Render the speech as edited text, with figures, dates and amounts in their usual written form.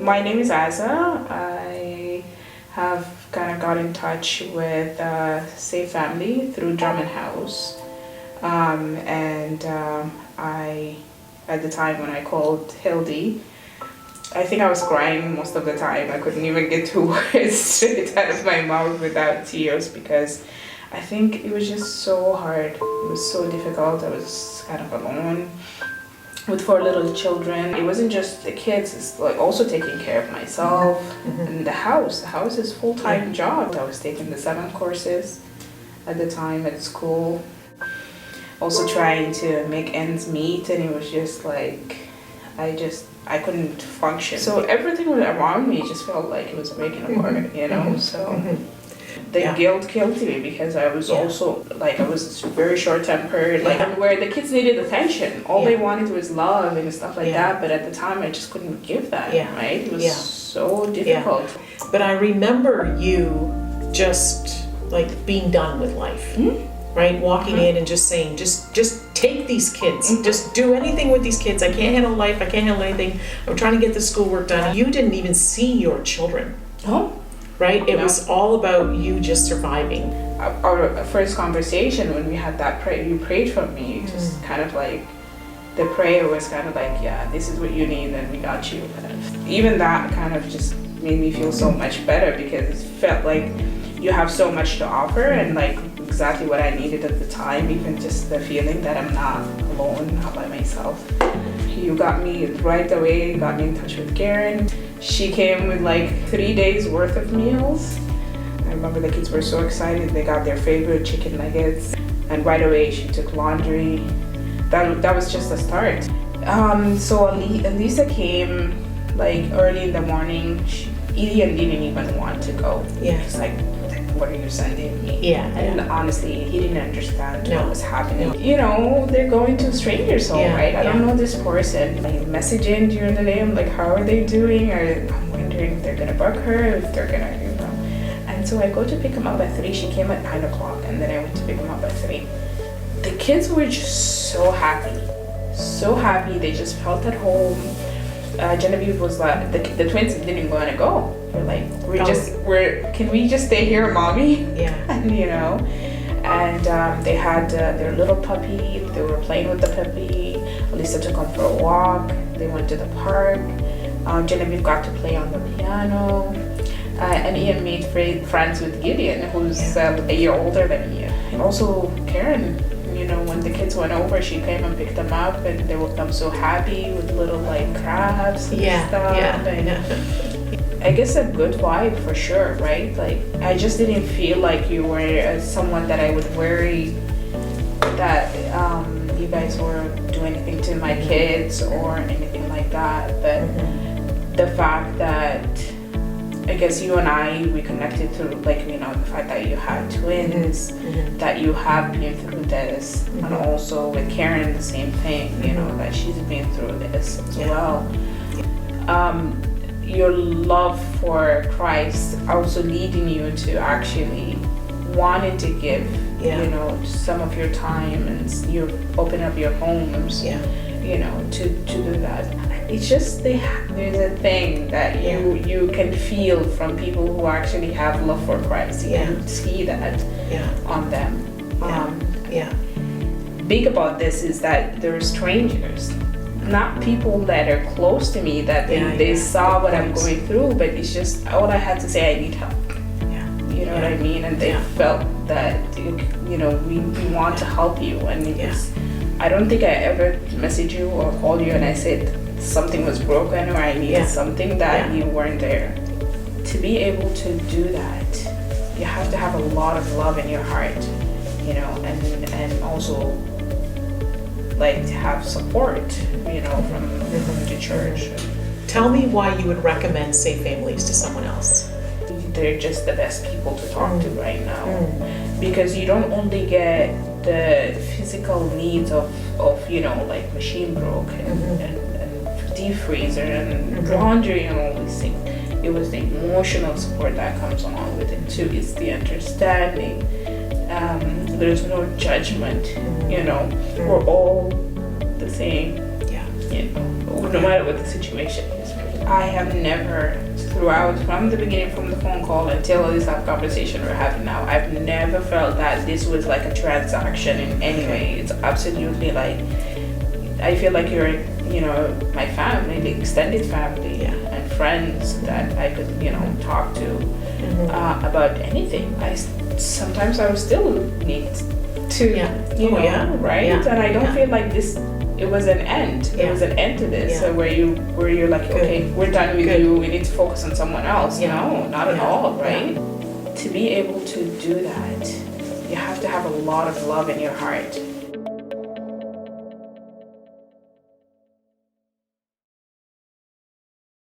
My name is Azza. I have kind of got in touch with Safe Family through Drummond House. At the time when I called Hildy, I think I was crying most of the time. I couldn't even get two words straight out of my mouth without tears because I think it was just so hard. It was so difficult. I was kind of alone with 4 little children. It wasn't just the kids, it's like also taking care of myself and the house. The house is full-time job. I was taking the 7 courses at the time at school. Also trying to make ends meet, and it was just like, I couldn't function. So everything around me just felt like it was breaking apart, you know? So the guilt killed me because I was also, like, I was very short-tempered, like, where the kids needed attention. All they wanted was love and stuff like that, but at the time I just couldn't give that, right? It was so difficult. But I remember you just, like, being done with life. Right, walking in and just saying, just take these kids, just do anything with these kids. I can't handle life, I can't handle anything. I'm trying to get the schoolwork done. You didn't even see your children. Right? It was all about you just surviving. Our first conversation when we had that prayer, you prayed for me, just kind of like, the prayer was kind of like, yeah, this is what you need and we got you. Even that kind of just made me feel so much better because it felt like you have so much to offer and like exactly what I needed at the time, even just the feeling that I'm not alone, not by myself. You got me right away, got me in touch with Karen. She came with like 3 days worth of meals. I remember the kids were so excited, they got their favorite chicken nuggets, and right away she took laundry. That was just a start. So Lisa came like early in the morning. Ian didn't even want to go. He's like, what are you sending me? And honestly, he didn't understand what was happening. You know, they're going to a stranger's home, right? I don't know this person. I messaging during the day, I'm like, how are they doing? I'm wondering if they're gonna bug her, if they're gonna, you know. And so I go to pick him up at 3. She came at 9 o'clock, and then I went to pick him up at 3. The kids were just so happy. So happy. They just felt at home. Genevieve was like, the twins didn't want to go. We're like, can we just stay here, mommy? And you know, and they had their little puppy. They were playing with the puppy. Lisa took them for a walk. They went to the park. Genevieve got to play on the piano. And Ian made friends with Gideon, who's a year older than me. And also Karen. You know, when the kids went over, she came and picked them up, and they were so happy with little like crabs and stuff. And I guess a good vibe for sure, right? Like, I just didn't feel like you were someone that I would worry that you guys were doing anything to my kids or anything like that. But the fact that I guess you and I, we connected through, like, you know, the fact that you had twins, that you have been through this, and also with Karen, the same thing, you know, that she's been through this as well. Your love for Christ also leading you to actually wanting to give, you know, some of your time, and you open up your homes, you know, to do that. It's just there's a thing that you can feel from people who actually have love for Christ. You can see that on them. Big about this is that they're strangers, not people that are close to me, that they saw what I'm going through, but it's just all I had to say, I need help. You know what I mean? And they felt that, you know, we want to help you. And I don't think I ever messaged you or called you and I said something was broken or I needed something that you weren't there. To be able to do that, you have to have a lot of love in your heart, you know, and also like to have support, you know, from the church. Tell me why you would recommend Safe Families to someone else. They're just the best people to talk to right now, because you don't only get the physical needs of you know, like machine broke and deep freezer and laundry and all these things. It was the emotional support that comes along with it too. It's the understanding. There's no judgment, you know. We're all the same, you know, no matter what the situation is. I have never, throughout, from the beginning, from the phone call until this conversation we're having now, I've never felt that this was like a transaction in any way. It's absolutely like, I feel like you're, you know, my family, the extended family, and friends that I could, you know, talk to about anything. Sometimes I would still need to, you know, right? Yeah. And I don't feel like this. It was an end. There was an end to this. So where you're like, okay, we're done with you. We need to focus on someone else. No, not at all, right? To be able to do that, you have to have a lot of love in your heart.